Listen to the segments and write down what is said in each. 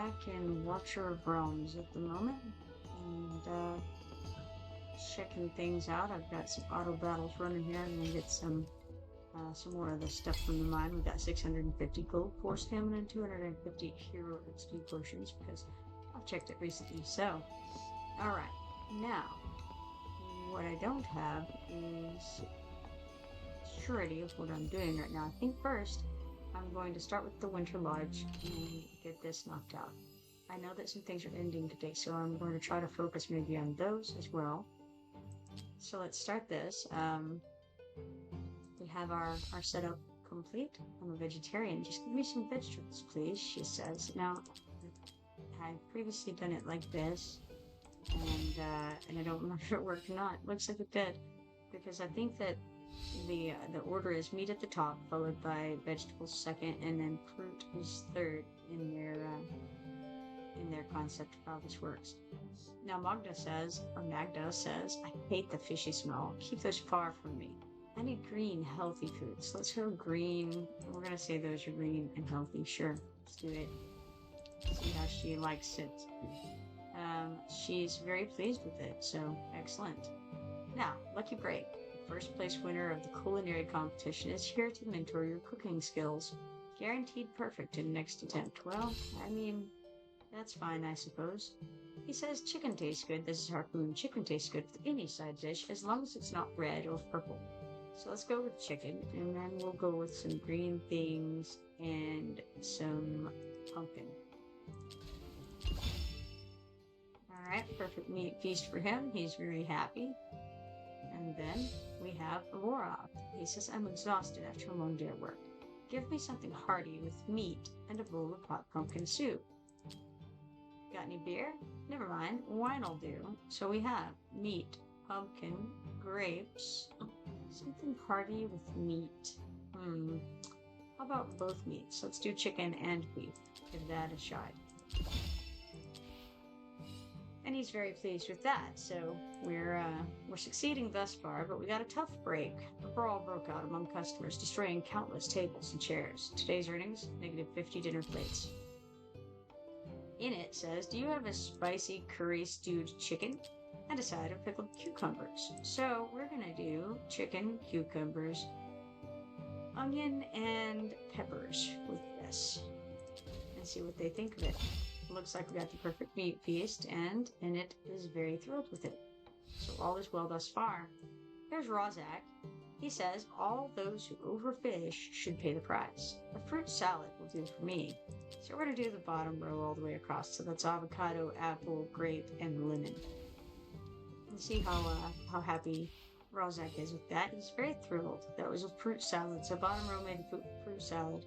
back in Watcher of Realms at the moment, and checking things out. I've got some auto battles running here. I'm gonna get some more of the stuff from the mine. We got 650 gold, 4 stamina, and 250 hero XP potions because I've checked it recently. So, all right, now what I don't have is surety of what I'm doing right now. I think first I'm going to start with the Winter Lodge and get this knocked out. I know that some things are ending today, so I'm going to try to focus maybe on those as well. So let's start this. We have our setup complete. I'm a vegetarian. Just give me some vegetables, please, she says. Now, I've previously done it like this, and I don't remember if it worked or not. Looks like it did, because I think that the order is meat at the top, followed by vegetables second, and then fruit is third in their concept of how this works. Now Magda says, I hate the fishy smell. Keep those far from me. I need green, healthy foods. Let's go green. We're gonna say those are green and healthy. Sure, let's do it. See how she likes it. She's very pleased with it, so excellent. Now, lucky break. First place winner of the culinary competition is here to mentor your cooking skills. Guaranteed perfect in next attempt. Well, I mean, that's fine, I suppose. He says chicken tastes good. This is Harpoon. Chicken tastes good with any side dish as long as it's not red or purple. So let's go with chicken, and then we'll go with some green things and some pumpkin. Alright, perfect meat feast for him. He's very happy. And then we have Aurora. He says, I'm exhausted after a long day at work. Give me something hearty with meat and a bowl of hot pumpkin soup. Got any beer? Never mind, wine'll do. So we have meat, pumpkin, grapes, something hearty with meat. How about both meats? Let's do chicken and beef. Give that a shot. And he's very pleased with that. So we're succeeding thus far, but we got a tough break. A brawl broke out among customers, destroying countless tables and chairs. Today's earnings, -50 dinner plates. In it says, do you have a spicy curry stewed chicken and a side of pickled cucumbers? So we're gonna do chicken, cucumbers, onion, and peppers with this and see what they think of it. Looks like we got the perfect meat feast, and Innit is very thrilled with it. So all is well thus far. There's Rozak. He says all those who overfish should pay the price. A fruit salad will do for me. So we're going to do the bottom row all the way across. So that's avocado, apple, grape, and lemon. And see how happy Rozak is with that. He's very thrilled. That was a fruit salad. So bottom row made a fruit salad.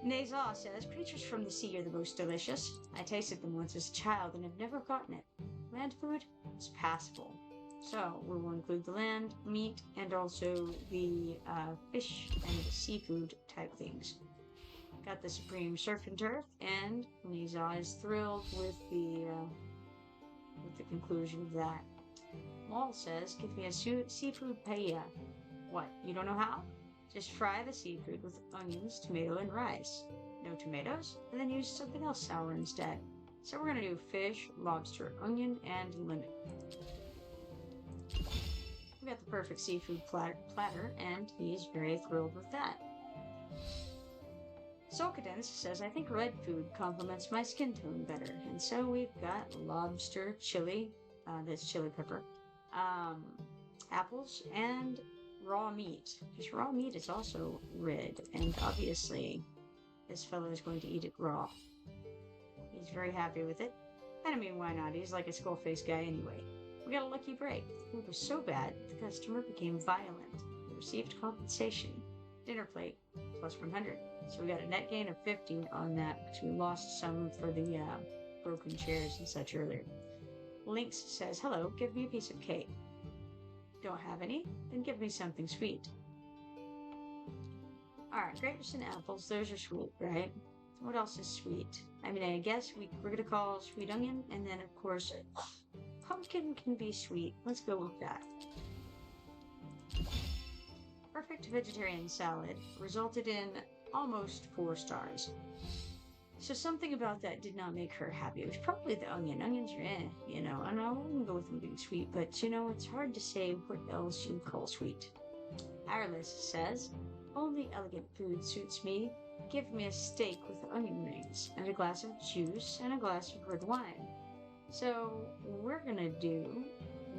Nazar says, creatures from the sea are the most delicious. I tasted them once as a child and have never forgotten it. Land food is passable. So we will include the land, meat, and also the fish and seafood type things. Got the Supreme Surf and Turf, and Nazar is thrilled with the conclusion of that. Maul says, give me a seafood paella. What, you don't know how? Just fry the seafood with onions, tomato, and rice. No tomatoes? And then use something else sour instead. So we're going to do fish, lobster, onion, and lemon. We got the perfect seafood platter, and he's very thrilled with that. Solkadens says, I think red food complements my skin tone better. And so we've got lobster, chili, that's chili pepper, apples, and raw meat. Because raw meat is also red, and obviously this fellow is going to eat it raw. He's very happy with it. And I mean, why not? He's like a skull-faced guy anyway. We got a lucky break. It was so bad, the customer became violent. We received compensation. Dinner plate, plus 100. So we got a net gain of 50 on that, because we lost some for the broken chairs and such earlier. Lynx says, hello, give me a piece of cake. Don't have any? Then give me something sweet. Alright, grapes and apples, those are sweet, right? What else is sweet? I mean, I guess we're gonna call sweet onion, and then of course, pumpkin can be sweet. Let's go with that. Perfect vegetarian salad resulted in almost 4 stars. So something about that did not make her happy. It was probably the onion. Onions are and I wouldn't go with them being sweet, but it's hard to say what else you call sweet. Irelis says, only elegant food suits me. Give me a steak with onion rings and a glass of juice and a glass of red wine. So we're gonna do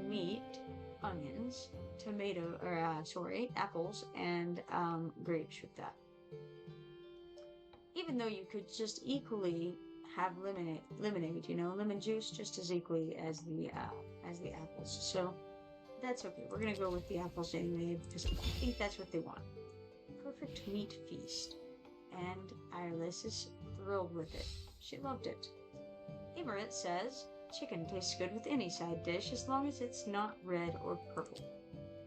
meat, onions, apples, and grapes with that. Even though you could just equally have lemonade, lemon juice just as equally as the apples. So that's okay. We're gonna go with the apples anyway because I think that's what they want. Perfect meat feast, and Irelis is thrilled with it. She loved it. Emerit says chicken tastes good with any side dish as long as it's not red or purple.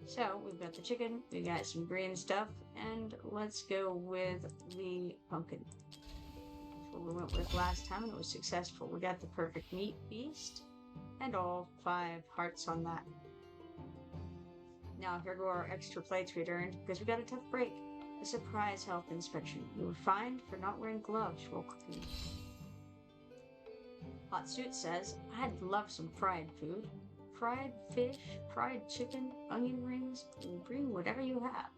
So we've got the chicken, we got some green stuff, and let's go with the pumpkin. That's what we went with last time, and it was successful. We got the perfect meat feast, and all 5 hearts on that. Now here go our extra plates we'd earned because we got a tough break. A surprise health inspection. You were fined for not wearing gloves while cooking. Hot Suit says, I'd love some fried food. Fried fish, fried chicken, onion rings, bring whatever you have.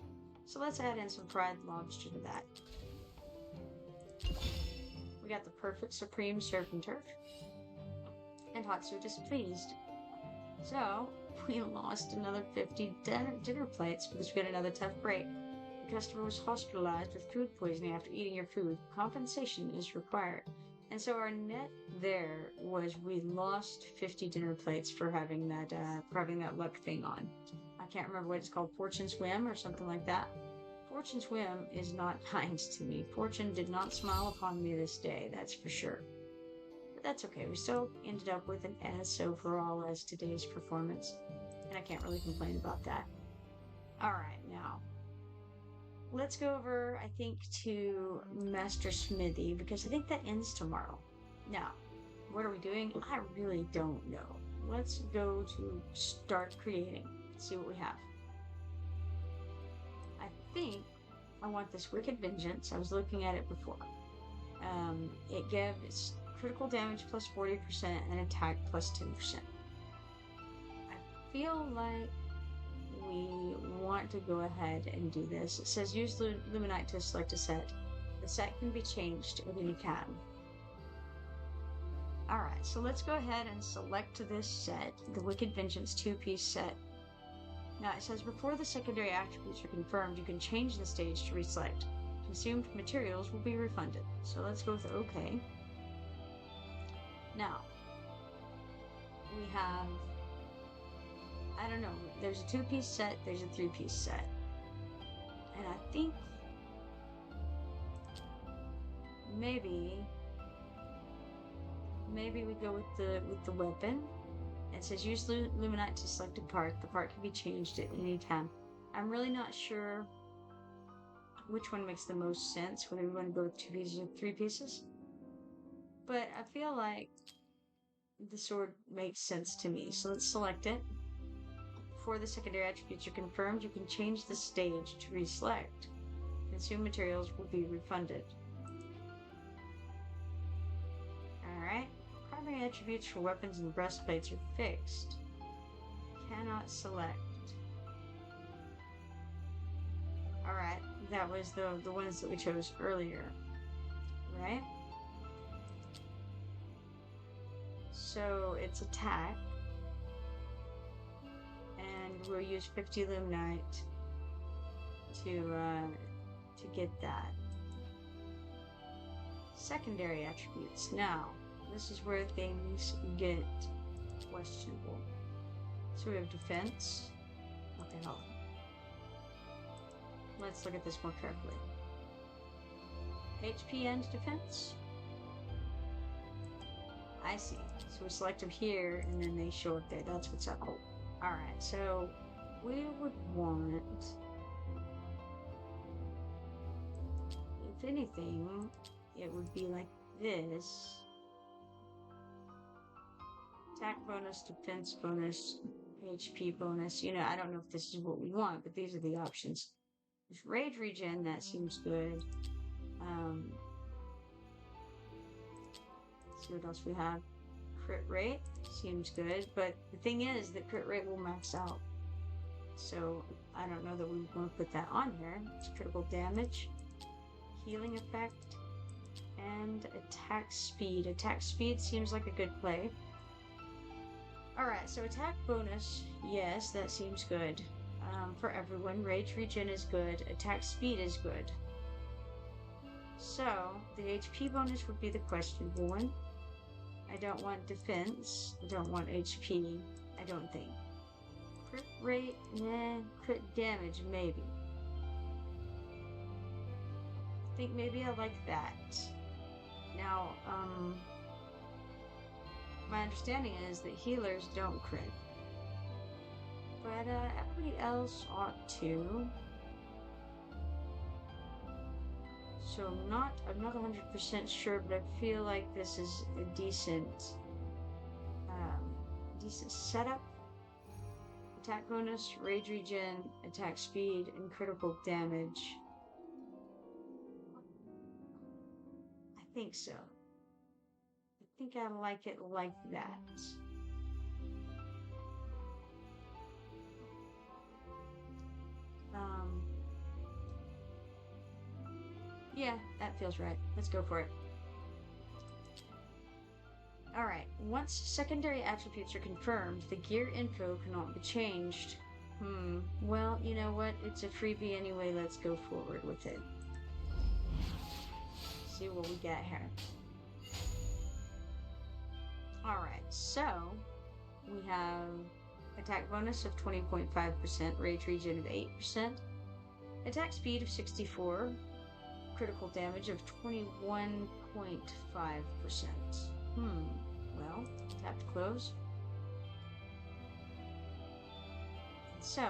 So let's add in some fried lobster to that. We got the perfect supreme surf and turf. And Hot Suit is pleased. So we lost another 50 dinner plates because we got another tough break. The customer was hospitalized with food poisoning after eating your food. Compensation is required. And so our net there was we lost 50 dinner plates for having that luck thing on. I can't remember what it's called, Fortune Swim or something like that. Fortune Swim is not kind to me. Fortune did not smile upon me this day, that's for sure. But that's okay. We still ended up with an S overall as today's performance. And I can't really complain about that. Alright, now let's go over, I think, to Master Smithy, because I think that ends tomorrow. Now, what are we doing? I really don't know. Let's go to start creating. See what we have. I think I want this Wicked Vengeance. I was looking at it before. It gives critical damage plus 40% and attack plus 10%. I feel like we want to go ahead and do this. It says use Luminite to select a set. The set can be changed at any time. Alright, so let's go ahead and select this set, the Wicked Vengeance 2-piece set. Now it says before the secondary attributes are confirmed, you can change the stage to reselect. Consumed materials will be refunded. So let's go with OK. Now, we have, I don't know, there's a 2-piece set, there's a 3-piece set. And I think maybe we go with the weapon. It says use Luminite to select a part. The part can be changed at any time. I'm really not sure which one makes the most sense, whether we want to go with 2 pieces or 3 pieces. But I feel like the sword makes sense to me, so let's select it. Before the secondary attributes are confirmed, you can change the stage to reselect. Consumed materials will be refunded. Alright. Primary attributes for weapons and breastplates are fixed. Cannot select. Alright, that was the ones that we chose earlier. Right? So it's attack. And we'll use 50 Luminite to get that. Secondary attributes. Now, this is where things get questionable. So we have defense. Okay, hold on. Let's look at this more carefully. HP and defense. I see. So we select them here, and then they show up there. That's what's up. Alright, so we would want, if anything, it would be like this. Attack bonus, defense bonus, HP bonus. I don't know if this is what we want, but these are the options. There's rage regen, that seems good. see what else we have. Crit rate seems good, but the thing is that crit rate will max out. So I don't know that we want to put that on here. It's critical damage, healing effect, and attack speed. Attack speed seems like a good play. Alright, so attack bonus, yes, that seems good. For everyone, rage regen is good, attack speed is good. So, the HP bonus would be the questionable one. I don't want defense, I don't want HP, I don't think. Crit rate, nah, crit damage, maybe. I think maybe I like that. Now, my understanding is that healers don't crit. But everybody else ought to. So I'm not 100% sure, but I feel like this is a decent setup. Attack bonus, rage regen, attack speed, and critical damage. I think so. I think I like it like that. Yeah, that feels right. Let's go for it. Alright, once secondary attributes are confirmed, the gear info cannot be changed. Well, you know what? It's a freebie anyway, let's go forward with it. See what we got here. Alright, so we have attack bonus of 20.5%, rage regen of 8%, attack speed of 64%, critical damage of 21.5%. Well, tap to close. So,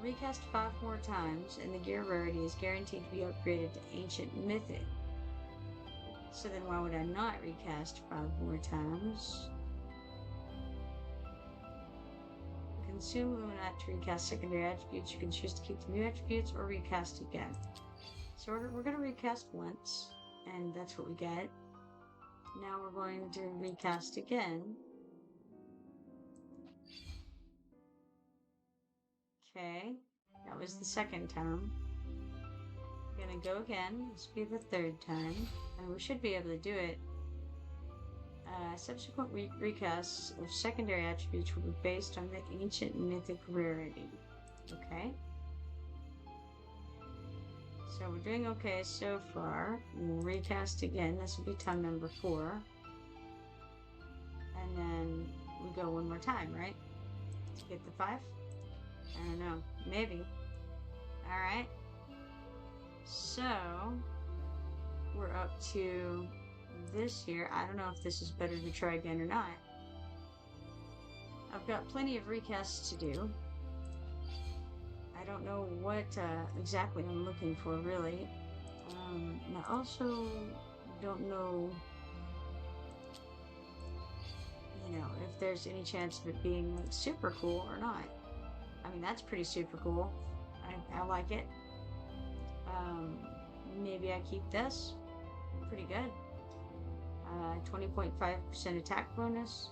recast 5 more times, and the gear rarity is guaranteed to be upgraded to Ancient Mythic. So then why would I not recast 5 more times? Consume Luminite to recast secondary attributes. You can choose to keep the new attributes or recast again. So we're going to recast once, and that's what we get. Now we're going to recast again. Okay, that was the second time. We're going to go again. This will be the third time, and we should be able to do it. Subsequent recasts of secondary attributes will be based on the Ancient Mythic rarity. Okay. So we're doing okay so far. We'll recast again. This will be time number 4. And then we go one more time, right? To get the 5? I don't know. Maybe. Alright. So, we're up to this here. I don't know if this is better to try again or not. I've got plenty of recasts to do. I don't know what exactly I'm looking for, really. I also don't know, if there's any chance of it being like super cool or not. I mean, that's pretty super cool. I like it. Maybe I keep this. Pretty good. 20.5% attack bonus,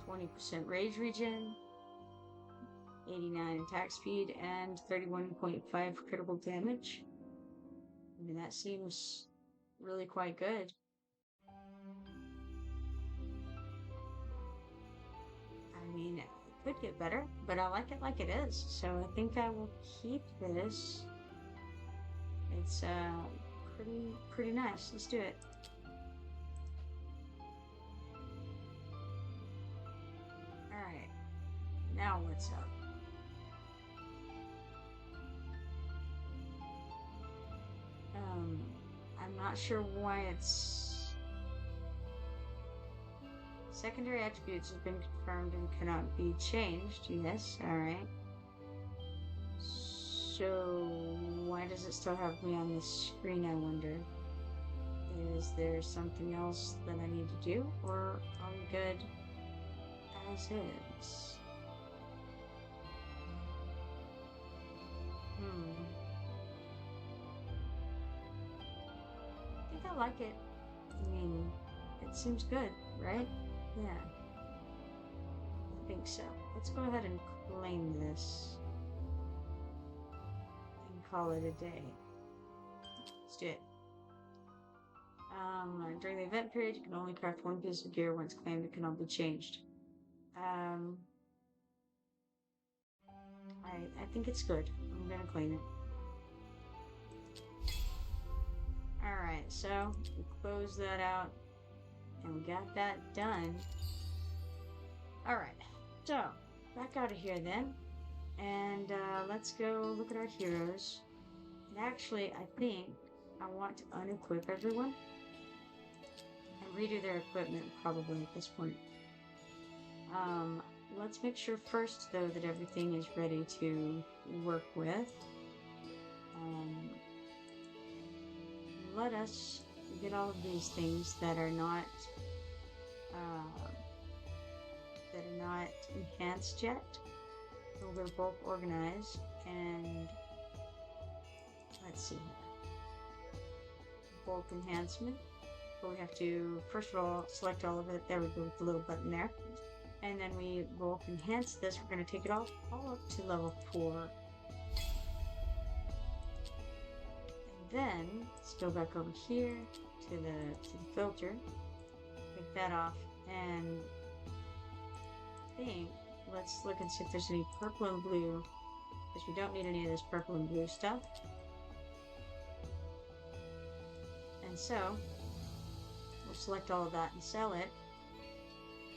20% rage regen, 89 attack speed, and 31.5 critical damage. I mean, that seems really quite good. I mean, it could get better, but I like it like it is. So I think I will keep this. It's pretty nice. Let's do it. Alright. Now what's up? I'm not sure why it's... Secondary attributes have been confirmed and cannot be changed. Yes, alright. So, why does it still have me on the screen, I wonder? Is there something else that I need to do? Or are we good as is? I think I like it. I mean, seems good, right? Yeah. I think so. Let's go ahead and claim this. And call it a day. Let's do it. During the event period, you can only craft one piece of gear. Once claimed, it cannot be changed. I think it's good. I'm gonna claim it. Alright, so we close that out. And we got that done. Alright, so back out of here then. And let's go look at our heroes. And actually, I think I want to unequip everyone. And redo their equipment probably at this point. Let's make sure first, though, that everything is ready to work with. Let us get all of these things that are not enhanced yet. So they're both organized, and let's see here. Bulk enhancement. So we have to first of all select all of it. There we go with the little button there. And then we bulk enhance this. We're going to take it all up to level 4. And then let's go back over here to the filter. Take that off, and I think let's look and see if there's any purple and blue, because we don't need any of this purple and blue stuff. And so we'll select all of that and sell it.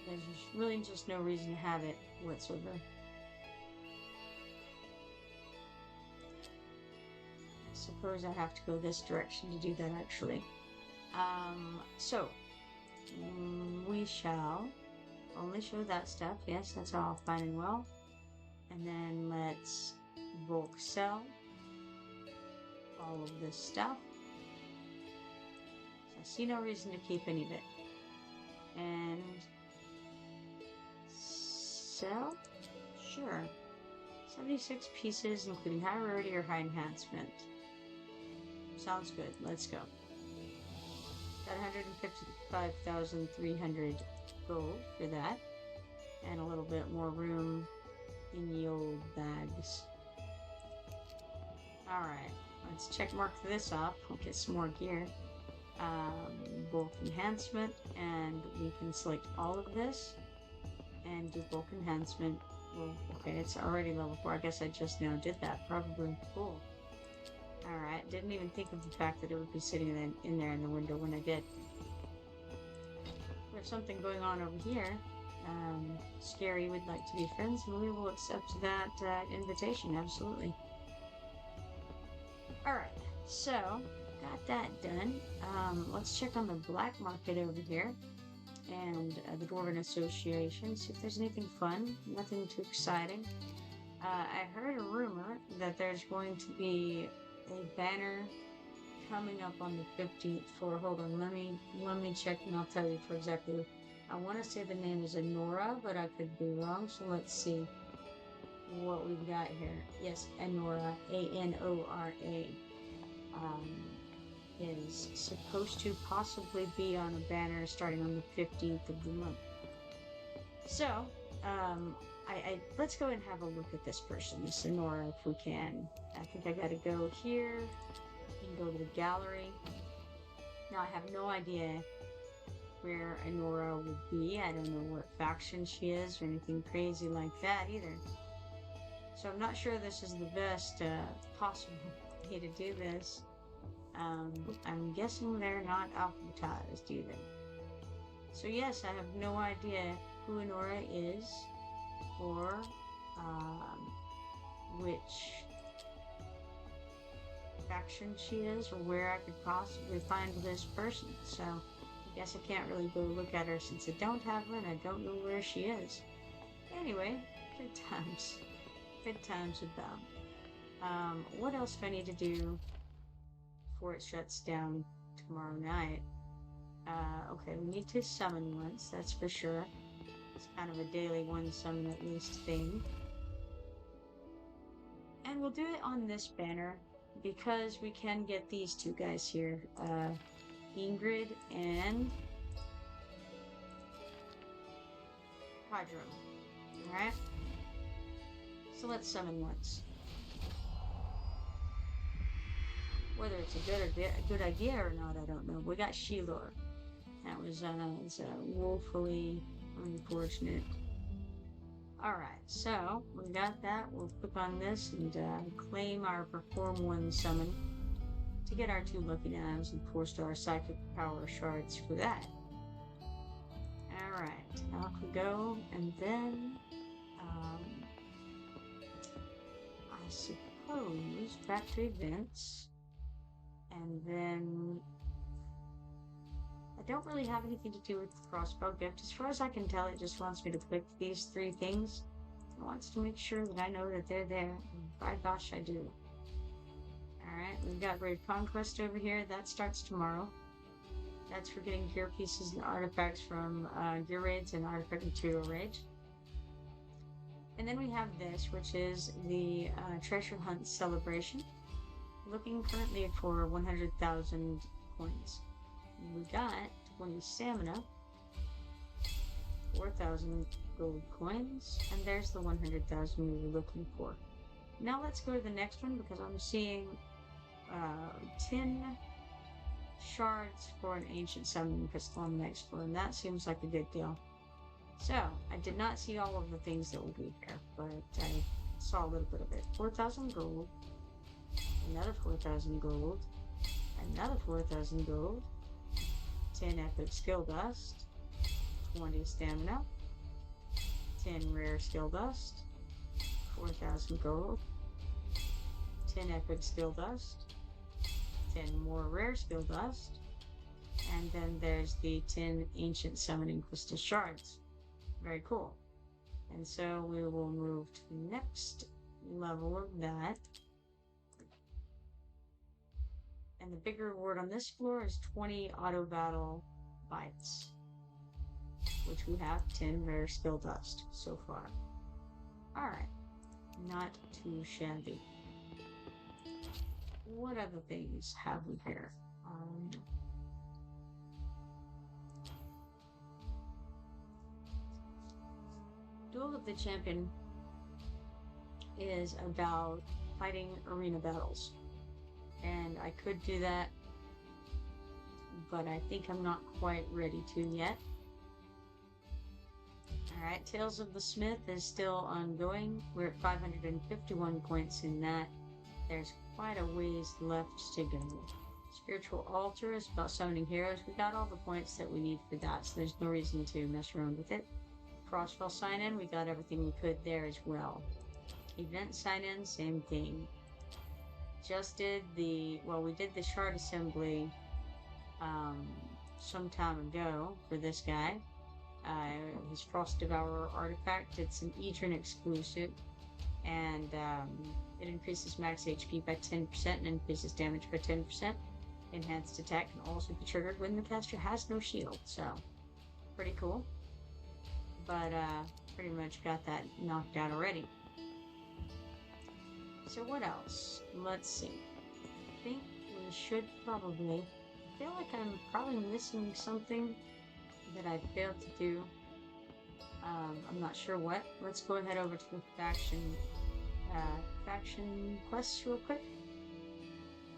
There's really just no reason to have it whatsoever. I suppose I have to go this direction to do that, actually. So we shall only show that stuff. Yes, that's all fine and well. And then let's bulk sell all of this stuff. So I see no reason to keep any of it. And sell? Sure. 76 pieces, including high rarity or high enhancement. Sounds good. Let's go. Got 155,300 gold for that. And a little bit more room in the old bags. Alright. Let's check mark this off. We'll get some more gear. Bulk enhancement. And we can select all of this. And do bulk enhancement. Well, okay, it's already level 4. I guess I just now did that. Probably. Cool. Alright, didn't even think of the fact that it would be sitting in there in the window when I did. There's something going on over here. Scary would like to be friends, and we will accept that invitation, absolutely. Alright, so, got that done. Let's check on the black market over here. And the Dwarven Association, see if there's anything fun. Nothing too exciting. I heard a rumor that there's going to be a banner coming up on the 15th floor. Hold on, let me check and I'll tell you for exactly. I want to say the name is Anora, but I could be wrong. So let's see what we've got here. Yes, Anora, A-N-O-R-A. Is supposed to possibly be on a banner starting on the 15th of the month. So, let's go and have a look at this person, this Sonora, if we can. I think I gotta go here and go to the gallery. Now, I have no idea where Anora would be. I don't know what faction she is or anything crazy like that either. So I'm not sure this is the best possible way to do this. I'm guessing they're not alphabetized either. So yes, I have no idea who Anora is, or which faction she is, or where I could possibly find this person. So I guess I can't really go look at her since I don't have her and I don't know where she is. Anyway, good times. Good times with them. What else do I need to do before it shuts down tomorrow night? Okay, we need to summon once, that's for sure. It's kind of a daily one summon at least thing. And we'll do it on this banner because we can get these two guys here. Ingrid and Hydro. Alright? So let's summon once. Whether it's a good idea or not, I don't know. We got Shilor. That was woefully unfortunate. Alright, so we got that. We'll click on this and claim our Perform 1 summon to get our 2 Lucky Knives and 4-star Psychic Power Shards for that. Alright, off we go, and then I suppose back to events, and then I don't really have anything to do with the crossbow gift. As far as I can tell, it just wants me to click these 3 things. It wants to make sure that I know that they're there, and by gosh, I do. Alright, we've got Raid Conquest over here. That starts tomorrow. That's for getting gear pieces and artifacts from gear raids and artifact material raids. And then we have this, which is the treasure hunt celebration. Looking currently for 100,000 coins. We got 20 stamina, 4,000 gold coins, and there's the 100,000 we were looking for. Now let's go to the next one because I'm seeing 10 shards for an ancient summoning crystal on the next floor, and that seems like a good deal. So, I did not see all of the things that will be here, but I saw a little bit of it. 4,000 gold, another 4,000 gold, another 4,000 gold, 10 epic skill dust, 20 stamina, 10 rare skill dust, 4,000 gold, 10 epic skill dust, 10 more rare skill dust, and then there's the 10 ancient summoning crystal shards. Very cool. And so we will move to the next level of that. And the big reward on this floor is 20 auto battle bites, which we have 10 rare skill dust so far. Alright, not too shabby. What other things have we here? Duel of the Champion is about fighting arena battles. And I could do that, but I think I'm not quite ready to yet. Alright, Tales of the Smith is still ongoing. We're at 551 points in that. There's quite a ways left to go. Spiritual Altar is about summoning heroes. We got all the points that we need for that, so there's no reason to mess around with it. Crossfell sign-in, we got everything we could there as well. Event sign-in, same thing. Just did we did the shard assembly some time ago for this guy. His Frost Devourer artifact. It's an Edron exclusive, and it increases max HP by 10% and increases damage by 10%. Enhanced attack can also be triggered when the caster has no shield, so pretty cool. But pretty much got that knocked out already. So what else? Let's see. I think we should probably... I feel like I'm probably missing something that I failed to do. I'm not sure what. Let's go ahead over to the faction quests real quick.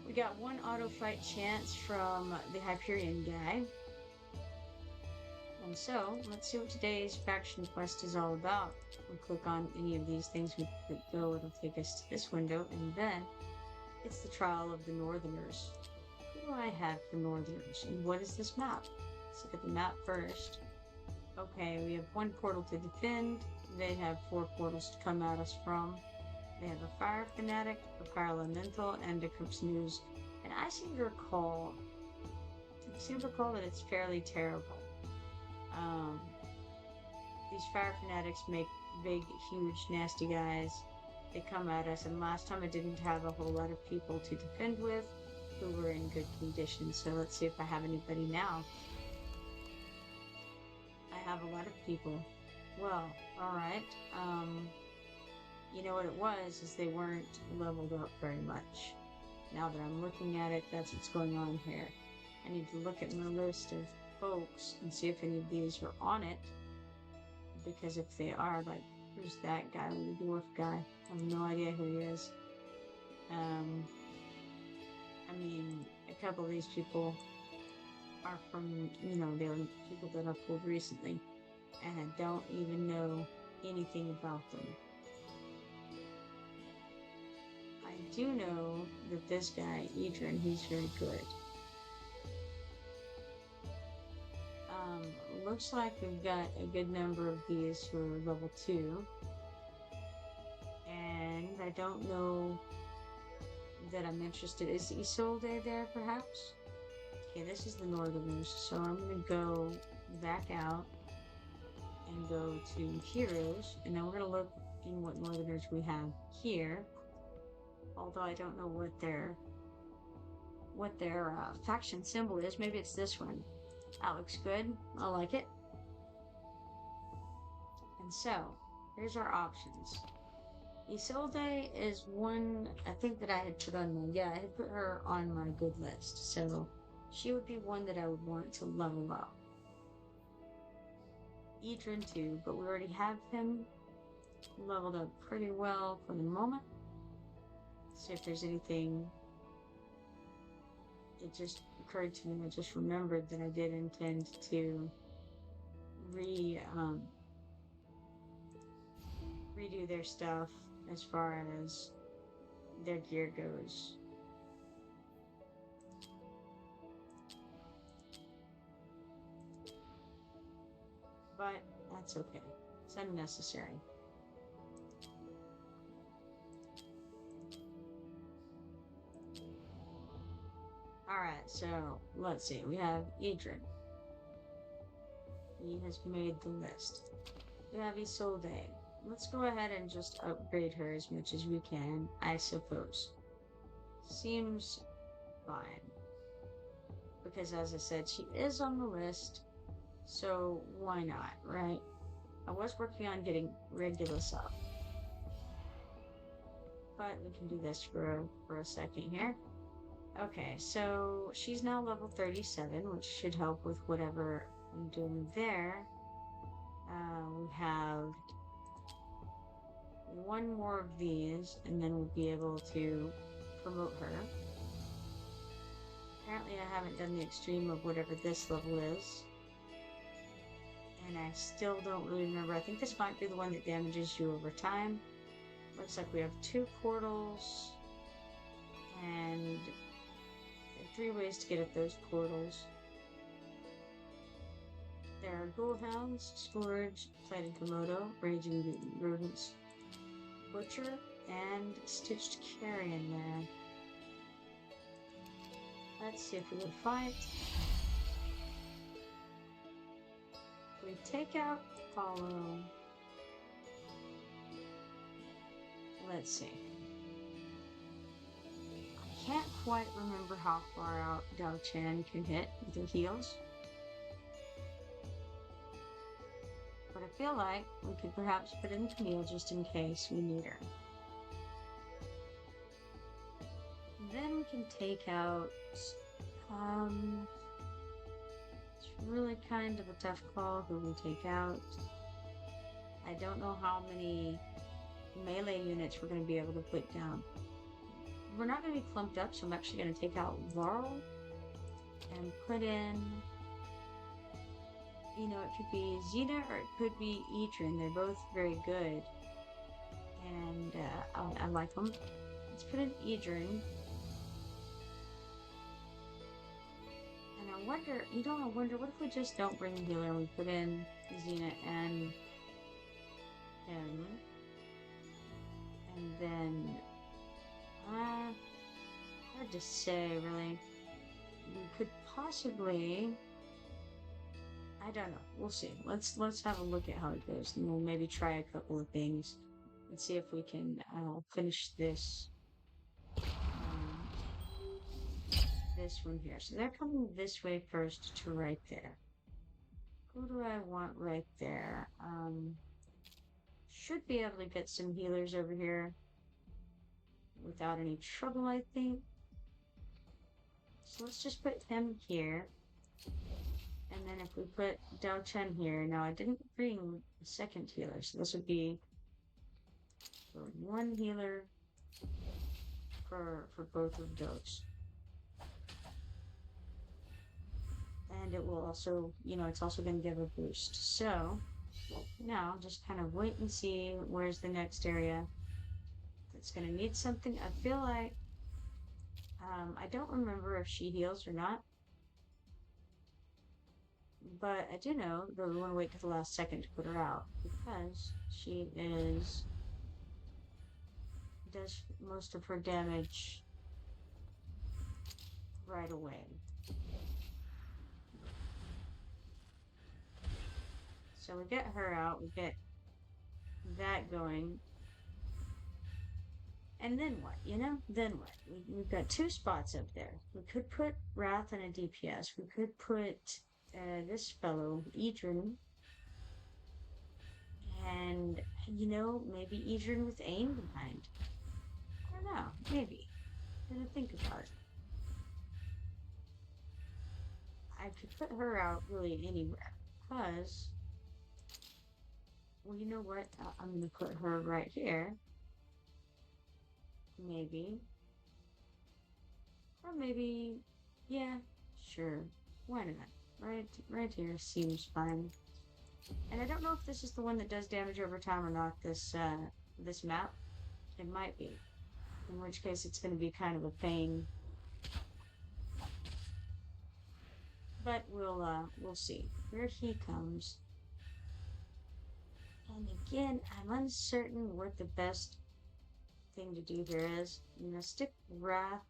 We got 1 auto fight chance from the Hyperion guy. And so, let's see what today's faction quest is all about. We'll click on any of these things we click go, it'll take us to this window, and then it's the Trial of the Northerners. Who do I have for Northerners, and what is this map? Let's look at the map first. Okay, we have 1 portal to defend. They have 4 portals to come at us from. They have a Fire Fanatic, a Fire Elemental, and a Crypt's News. And I seem to recall that it's fairly terrible. These Fire Fanatics make big, huge, nasty guys. They come at us, and last time I didn't have a whole lot of people to defend with who were in good condition, so let's see if I have anybody now. I have a lot of people. Well, alright. You know what it was, is they weren't leveled up very much. Now that I'm looking at it, that's what's going on here. I need to look at my list of folks and see if any of these are on it. because if they are, like, who's that guy, the dwarf guy? I have no idea who he is. I mean, a couple of these people are from, they're people that I've pulled recently, and I don't even know anything about them. I do know that this guy, Edrin, he's very good. Looks like we've got a good number of these for level 2. And I don't know that I'm interested. Is Isolde there, perhaps? Okay, this is the Northerners, so I'm going to go back out and go to Heroes, and then we're going to look in what Northerners we have here. Although I don't know what their faction symbol is. Maybe it's this one. That looks good. I like it. And so, here's our options. Isolde is one, I think, that I had put on my, I had put her on my good list. So, she would be one that I would want to level up. Edrin too, but we already have him leveled up pretty well for the moment. See if there's anything. It just occurred to me, I just remembered that I did intend to redo their stuff as far as their gear goes. But that's okay. It's unnecessary. Alright, so let's see. We have Edrin. He has made the list. We have Isolde. Let's go ahead and just upgrade her as much as we can, I suppose. Seems fine. Because as I said, she is on the list, so why not, right? I was working on getting Regulus up. But we can do this for a second here. Okay, so she's now level 37, which should help with whatever I'm doing there. We have one more of these, and then we'll be able to promote her. Apparently I haven't done the extreme of whatever this level is. And I still don't really remember. I think this might be the one that damages you over time. Looks like we have 2 portals. And 3 ways to get at those portals. There are Ghoulhounds, Scourge, Plated Komodo, Raging Rodents, Butcher, and Stitched Carrion there. Let's see if we would fight. If we take out Follow. Let's see. I can't quite remember how far out Dao Chan can hit with the heals. But I feel like we could perhaps put in Camille just in case we need her. Then we can take out, it's really kind of a tough call who we take out. I don't know how many melee units we're going to be able to put down. We're not going to be clumped up, so I'm actually going to take out Varl and put in, it could be Xena or it could be Edrin. They're both very good, and I like them. Let's put in Edrin. And I wonder, what if we just don't bring a healer and we put in Xena and him? And then, hard to say, really. We could possibly, I don't know. We'll see. Let's have a look at how it goes, and we'll maybe try a couple of things and see if we can finish this this one here. So they're coming this way first to right there. Who do I want right there? Should be able to get some healers over here without any trouble, I think. So let's just put him here. And then if we put Dao Chen here, now I didn't bring a second healer, so this would be one healer for both of those. And it will also, it's also going to give a boost. So now just kind of wait and see where's the next area that's going to need something. I feel like, I don't remember if she heals or not, but I do know that we want to wait to the last second to put her out because she does most of her damage right away. So we get her out, we get that going. And then what, Then what? We've got two spots up there. We could put Wrath in a DPS. We could put this fellow, Idrin. And, maybe Idrin with aim behind. I don't know, maybe. I'm gonna think about it. I could put her out really anywhere. Because, well, you know what? I'm gonna put her right here. Maybe. Or maybe, yeah, sure. Why not? Right here seems fine. And I don't know if this is the one that does damage over time or not, this map. It might be. In which case it's going to be kind of a pain. But we'll see. Here he comes. And again, I'm uncertain what the best thing to do here is. I'm going to stick Wrath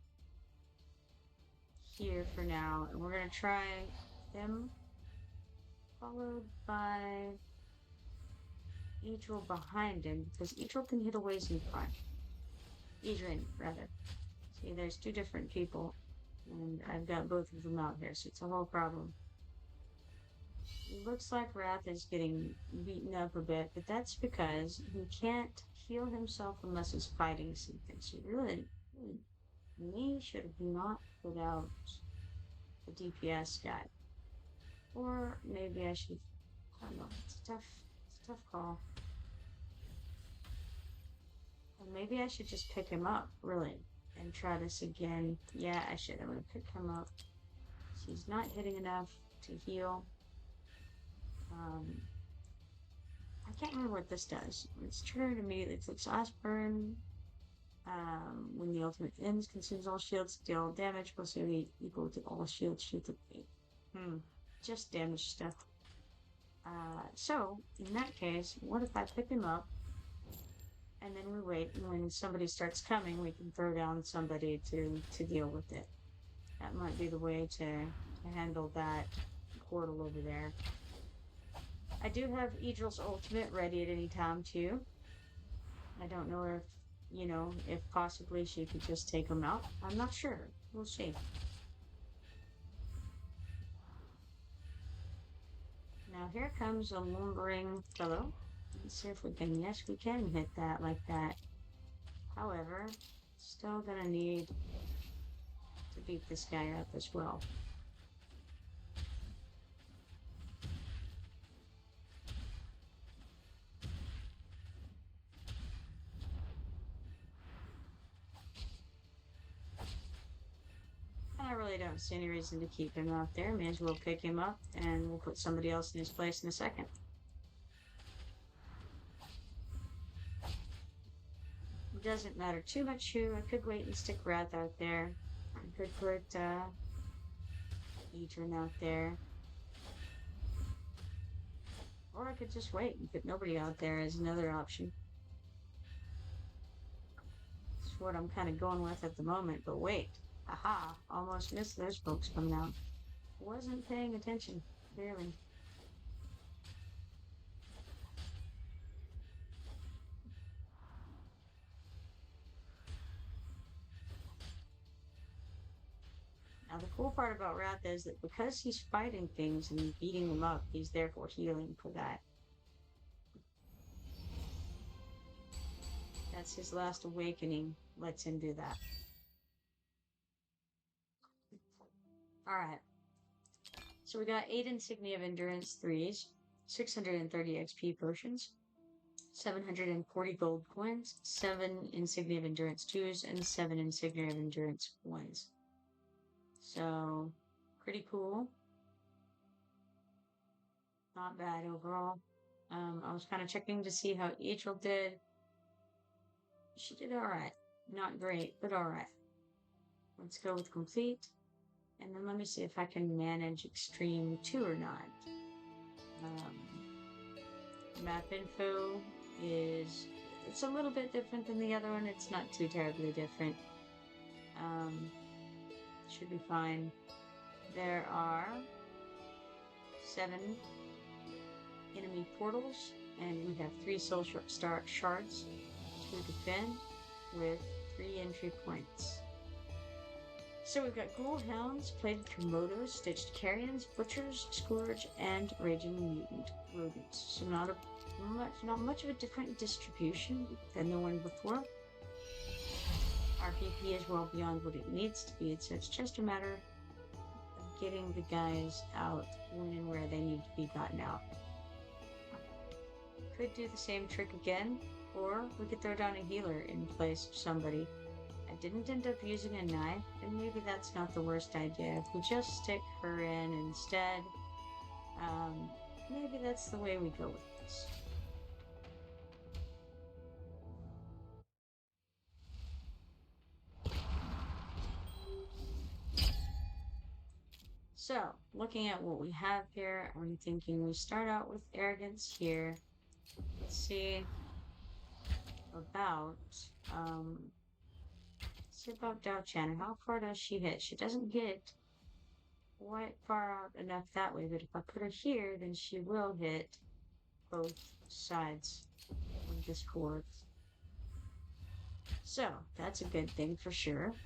here for now, and we're gonna try him, followed by Idril behind him, because Idril can hit a ways in front. Idrin, rather. See, there's two different people, and I've got both of them out here, so it's a whole problem. It looks like Wrath is getting beaten up a bit, but that's because he can't heal himself unless he's fighting something. So really me should have not put out the DPS guy. Or maybe I should, I don't know, it's a tough call. Or maybe I should just pick him up, really, and try this again. Yeah, I should. I'm gonna pick him up. He's not hitting enough to heal. I can't remember what this does. It's triggered immediately. It takes Osburn. When the ultimate ends, consumes all shields, deal damage, plus equal to all shields shoot the just damage stuff. So in that case, what if I pick him up and then we wait, and when somebody starts coming, we can throw down somebody to deal with it. That might be the way to handle that portal over there. I do have Idril's ultimate ready at any time too. I don't know if, if possibly she could just take him out. I'm not sure. We'll see. Now here comes a lumbering fellow. Let's see if we can, yes we can hit that like that. However, still gonna need to beat this guy up as well. I really don't see any reason to keep him out there. May as well pick him up and we'll put somebody else in his place in a second. It doesn't matter too much who. I could wait and stick Wrath out there. I could put Idrin out there. Or I could just wait and put nobody out there as another option. That's what I'm kind of going with at the moment, but wait. Aha, almost missed those folks coming out. Wasn't paying attention, clearly. Now the cool part about Wrath is that because he's fighting things and beating them up, he's therefore healing for that. That's his last awakening. Lets him do that. Alright. So we got 8 Insignia of Endurance 3s, 630 XP potions, 740 gold coins, 7 Insignia of Endurance 2s, and 7 Insignia of Endurance 1s. So, pretty cool. Not bad overall. I was kind of checking to see how Angel did. She did alright. Not great, but alright. Let's go with complete. And then let me see if I can manage Extreme 2 or not. Map info is... It's a little bit different than the other one. It's not too terribly different. Should be fine. There are 7 enemy portals, and we have 3 soul shards to defend with 3 entry points. So we've got Ghoul Hounds, Plated Komodos, Stitched Carrions, Butchers, Scourge, and Raging Mutant Rodents. So not much of a different distribution than the one before. Our PP is well beyond what it needs to be, so it's just a matter of getting the guys out when and where they need to be gotten out. Could do the same trick again, or we could throw down a healer in place of somebody. I didn't end up using a knife, and maybe that's not the worst idea. If we just stick her in instead, maybe that's the way we go with this. So, looking at what we have here, I'm thinking we start out with Arrogance here. Let's see about Dao Chan. How far does she hit? She doesn't hit quite far out enough that way, but if I put her here, then she will hit both sides of this cord. So, that's a good thing for sure.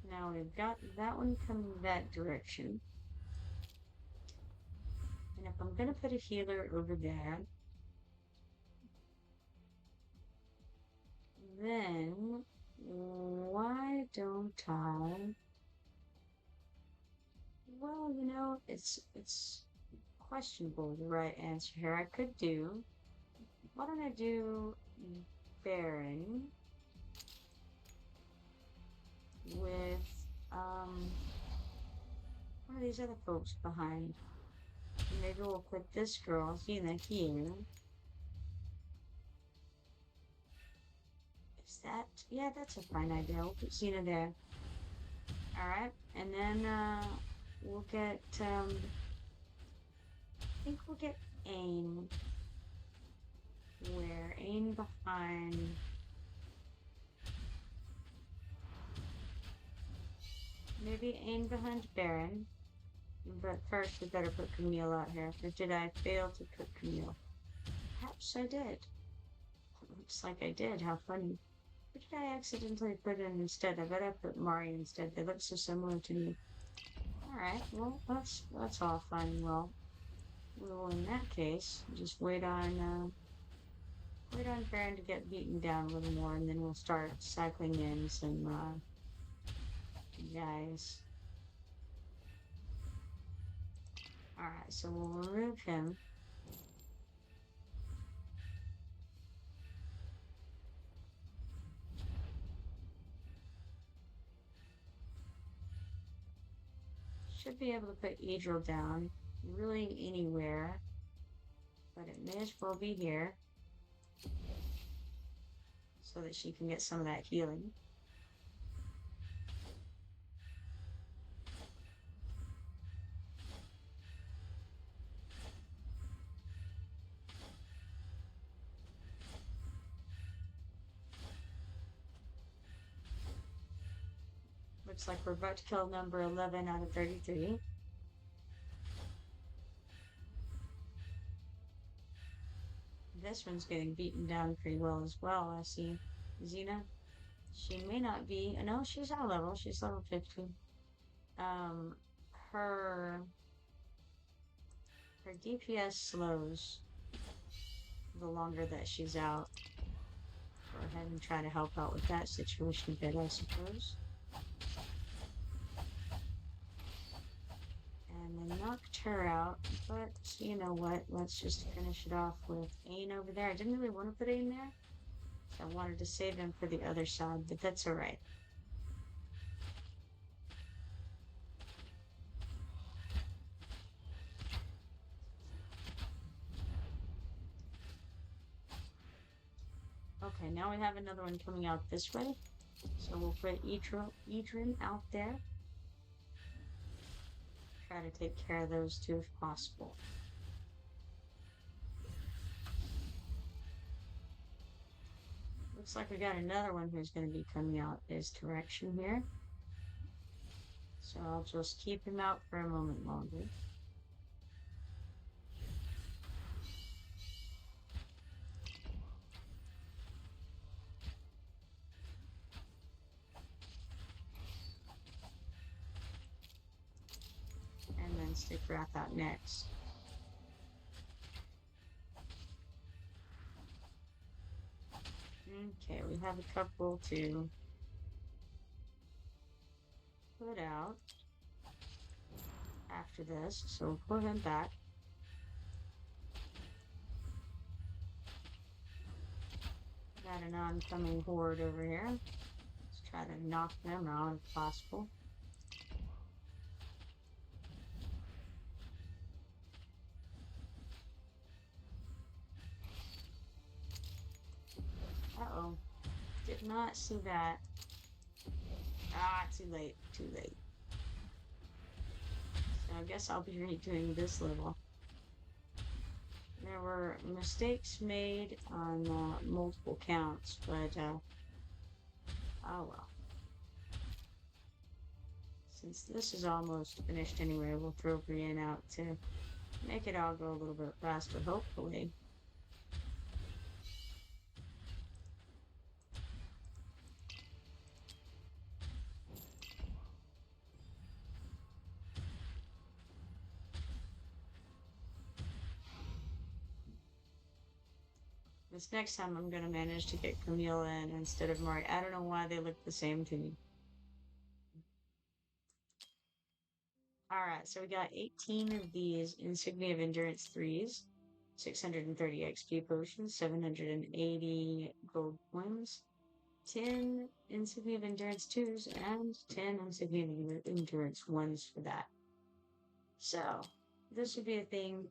Now we've got that one coming that direction. And if I'm going to put a healer over there, then why don't I... Well, you know, it's questionable the right answer here. I could do... Why don't I do Baron with one of these other folks behind. Maybe we'll put this girl, Xena, here. Is that... Yeah, that's a fine idea. We'll put Xena there. Alright, and then we'll get... I think we'll get Ain. Where? Ain behind... Maybe Ain behind Baron. But first we better put Camille out here. Or did I fail to put Camille? Perhaps I did. Looks like I did. How funny. What did I accidentally put in instead? I bet I put Mari instead. They look so similar to me. Alright, well, that's all fine and well. We will, in that case, just wait on Baron to get beaten down a little more, and then we'll start cycling in some, guys. Alright, so we'll remove him. Should be able to put Idril down really anywhere, but it may as well be here so that she can get some of that healing. Looks like we're about to kill number 11 out of 33. This one's getting beaten down pretty well as well. I see Xena. She may not be... No, she's our level. She's level 15. Her Her DPS slows the longer that she's out. Go ahead and try to help out with that situation a bit, I suppose. And then knocked her out, but you know what? Let's just finish it off with Ain over there. I didn't really want to put Ain there, so I wanted to save him for the other side, but that's alright. Okay, now we have another one coming out this way. So we'll put Idrin out there. Try to take care of those two if possible. Looks like we got another one who's going to be coming out this direction here. So I'll just keep him out for a moment longer. And then stick Wrath out next. Okay, we have a couple to put out after this, so we'll pull him back. Got an oncoming horde over here. Let's try to knock them out if possible. Uh-oh. Did not see that. Ah, too late. Too late. So I guess I'll be redoing this level. There were mistakes made on multiple counts, but oh well. Since this is almost finished anyway, we'll throw Brienne out to make it all go a little bit faster, hopefully. This next time I'm gonna manage to get Camilla in instead of Mari. I don't know why they look the same to me. Alright, so we got 18 of these Insignia of Endurance 3s, 630 XP potions, 780 gold coins, 10 Insignia of Endurance 2s, and 10 Insignia of Endurance 1s for that. So, this would be a thing.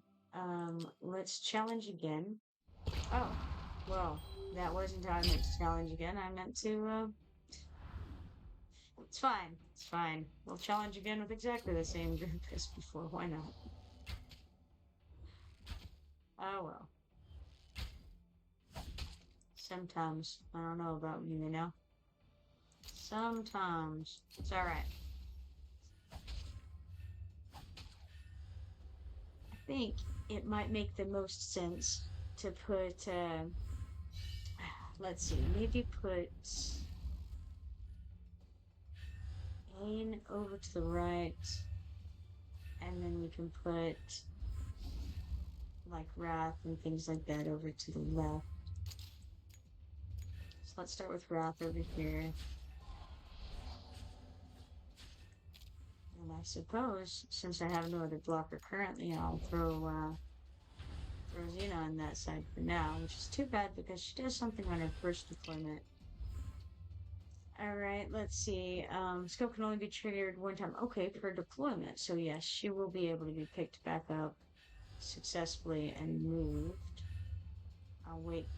Let's challenge again. Oh, well, that wasn't how I meant to challenge again. I meant to, it's fine. It's fine. We'll challenge again with exactly the same group as before. Why not? Oh, well. Sometimes. I don't know about me, you know? Sometimes. It's alright. I think it might make the most sense to put, let's see, maybe put Ain over to the right, and then we can put like Wrath and things like that over to the left. So let's start with Wrath over here. And I suppose, since I have no other blocker currently, I'll throw Xena on that side for now, which is too bad because she does something on her first deployment. Alright, let's see. Scope can only be triggered one time. Okay, per deployment. So yes, she will be able to be picked back up successfully and moved. I'll wait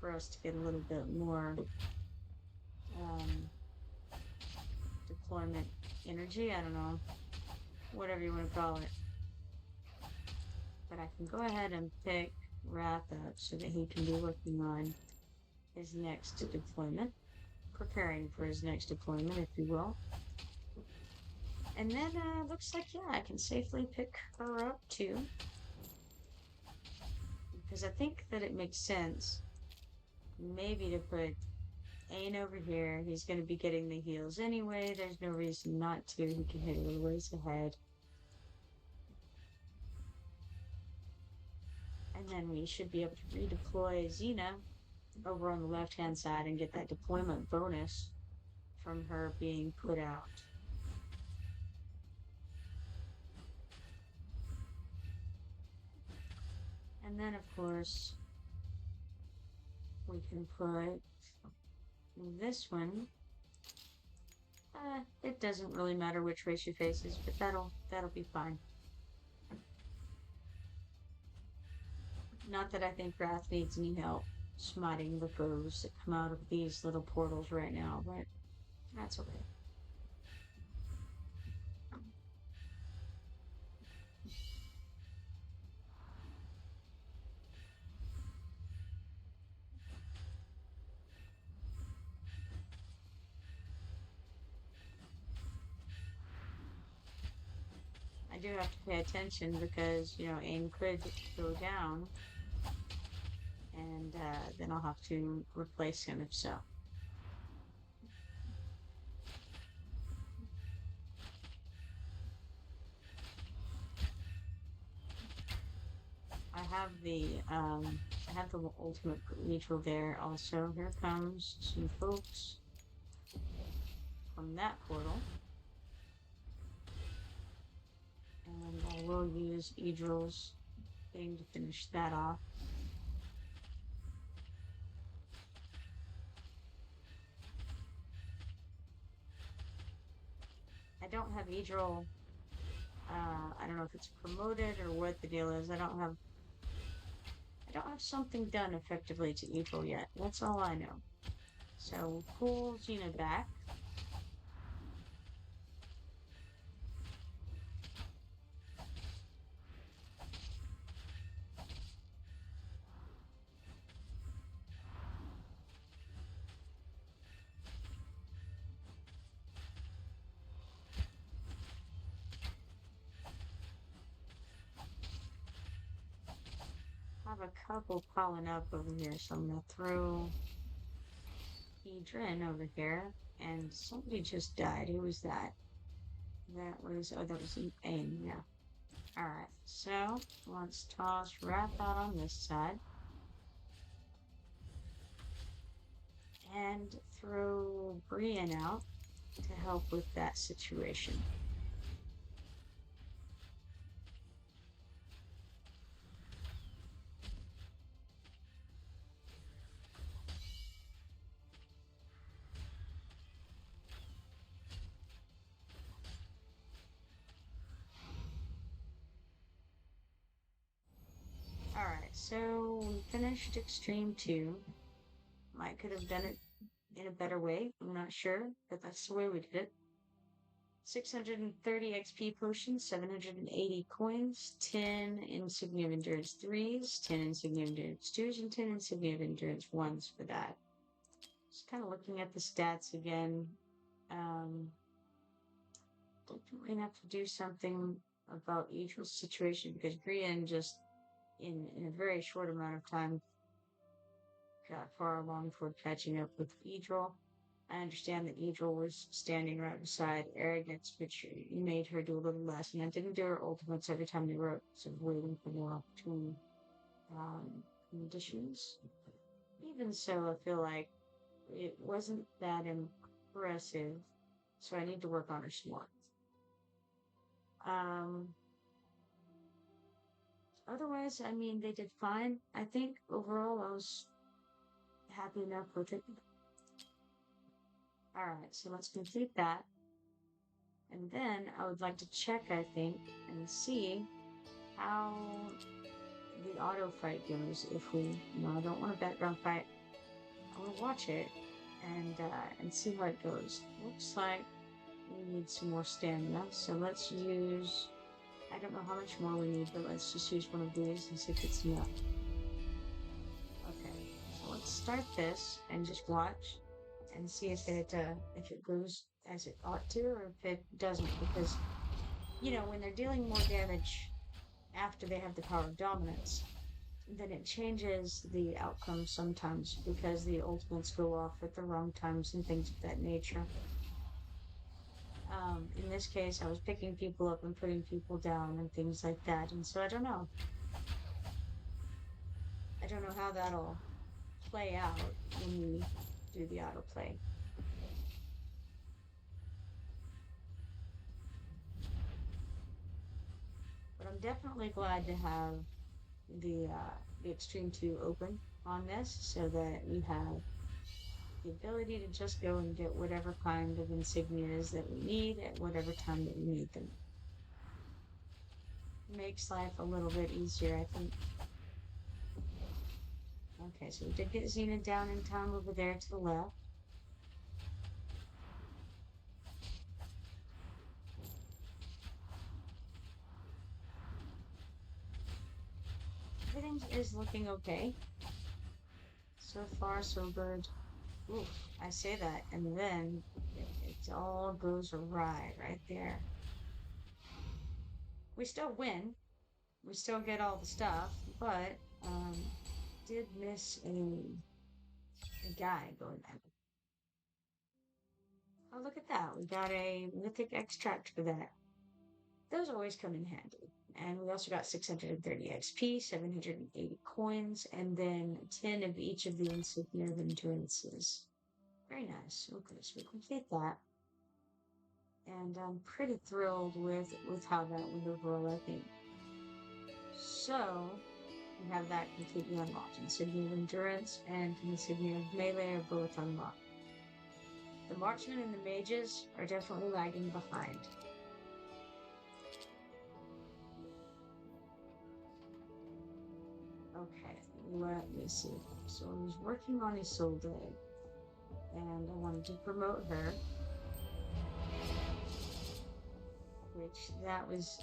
for us to get a little bit more deployment energy. I don't know. Whatever you want to call it. But I can go ahead and pick Wrath up so that he can be working on his next deployment. Preparing for his next deployment, if you will. And then, looks like, yeah, I can safely pick her up, too. Because I think that it makes sense, maybe to put Ain over here. He's going to be getting the heals anyway. There's no reason not to. He can hit a little ways ahead. And then we should be able to redeploy Xena over on the left-hand side and get that deployment bonus from her being put out. And then, of course, we can put this one. It doesn't really matter which way she faces, but that'll be fine. Not that I think Wrath needs any help smiting the foes that come out of these little portals right now, but that's okay. I do have to pay attention because, aim could go down, and then I'll have to replace him if so. I have the ultimate neutral there also. Here comes some folks from that portal. And I will use Idril's thing to finish that off. I don't have Idril. I don't know if it's promoted or what the deal is. I don't have something done effectively to Idril yet. That's all I know. So we'll pull Xena back. I have a couple piling up over here, so I'm gonna throw Idrin over here. And somebody just died. Who was that? That was AIM, yeah. Alright, so let's toss Wrath out on this side. And throw Brienne out to help with that situation. Alright, so we finished Extreme 2. Might could have done it in a better way. I'm not sure, but that's the way we did it. 630 XP potions, 780 coins, 10 Insignia of Endurance 3s, 10 Insignia of Endurance 2s, and 10 Insignia of Endurance 1s for that. Just kind of looking at the stats again. Definitely have to do something about Idril's situation because Brienne just, in a very short amount of time, got far along toward catching up with Idril. I understand that Idril was standing right beside Arrogance, which made her do a little less, and I didn't do her ultimates every time they wrote, so waiting for more opportune conditions. Even so, I feel like it wasn't that impressive, so I need to work on her some more. Otherwise, I mean, they did fine. I think overall I was happy enough with it. Alright, so let's complete that. And then I would like to check, I think, and see how the auto fight goes. If we, I don't want a background fight. I want to watch it and see how it goes. Looks like we need some more stamina, so let's use, I don't know how much more we need, but let's just use one of these and see if it's enough. Okay, so let's start this and just watch and see if it goes as it ought to or if it doesn't, because when they're dealing more damage after they have the power of dominance, then it changes the outcome sometimes because the ultimates go off at the wrong times and things of that nature. In this case, I was picking people up and putting people down and things like that, and so I don't know. I don't know how that'll play out when we do the autoplay. But I'm definitely glad to have the Extreme 2 open on this so that we have the ability to just go and get whatever kind of insignias that we need at whatever time that we need them. Makes life a little bit easier, I think. Okay, so we did get Xena down in time over there to the left. Everything is looking okay. So far, so good. Oof, I say that, and then it all goes awry right there. We still win. We still get all the stuff, but did miss a guy going there. Oh, look at that. We got a mythic extract for that. Those always come in handy. And we also got 630 XP, 780 coins, and then 10 of each of the insignia of endurances. Very nice. Okay, so we complete that. And I'm pretty thrilled with how that went overall, I think. So, we have that completely unlocked. Insignia of Endurance and Insignia of Melee are both unlocked. The Marksmen and the Mages are definitely lagging behind. Okay, let me see. So I was working on Isolde, and I wanted to promote her, which that was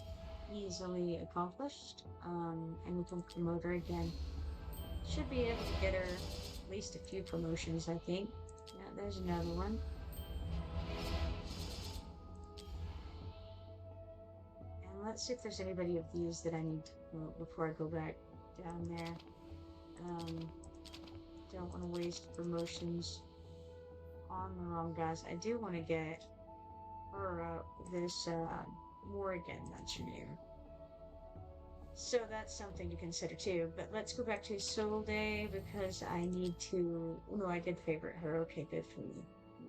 easily accomplished. And we can promote her again. Should be able to get her at least a few promotions, I think. Yeah, there's another one. And let's see if there's anybody of these that I need to promote before I go back down there. Don't want to waste promotions on the wrong guys. I do want to get her this Morrigan, that's your name. So that's something to consider too. But let's go back to Solday because I need to. No, I did favorite her. Okay, good for me.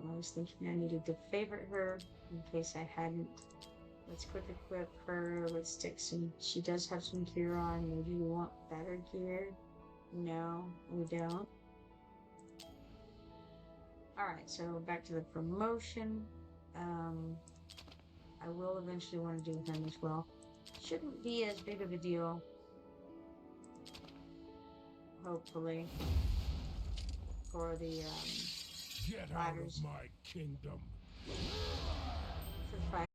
I was thinking I needed to favorite her in case I hadn't. Let's quick equip her. Let's stick some. She does have some gear on. Maybe we want better gear. No, we don't. Alright, so back to the promotion. I will eventually want to do him as well. Shouldn't be as big of a deal. Hopefully. For the, Get out of my kingdom. for the